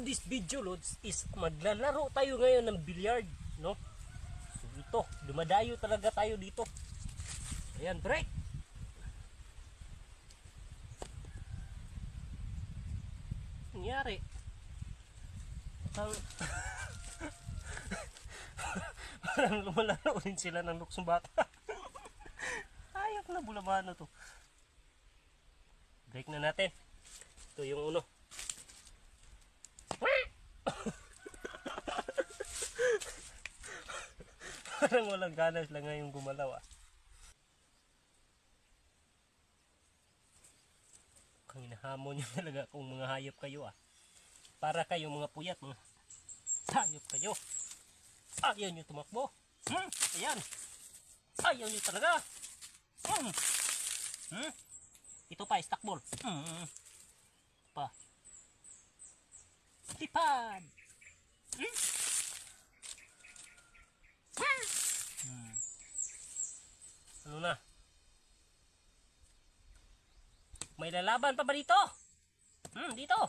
this video, Lods, is maglalaro tayo ngayon ng billiard, no? So ito, dumadayo talaga tayo dito. Ayan, break. Nangyari. Parang lumalaro rin sila ng luksong bata. Ayok na bulamano to. Break na natin. Ito yung uno. Parang walang ganas lang ngayong gumalaw ah. Kung hinahamon nyo talaga kung mga hayop kayo ah. Para kayo mga puyat, mga hayop kayo. Ayaw nyo tumakbo. Ayan. Ayaw nyo talaga. Ito pa, stackball. Pa. Tipad. Ano na? May lalaban pa ba dito? Dito.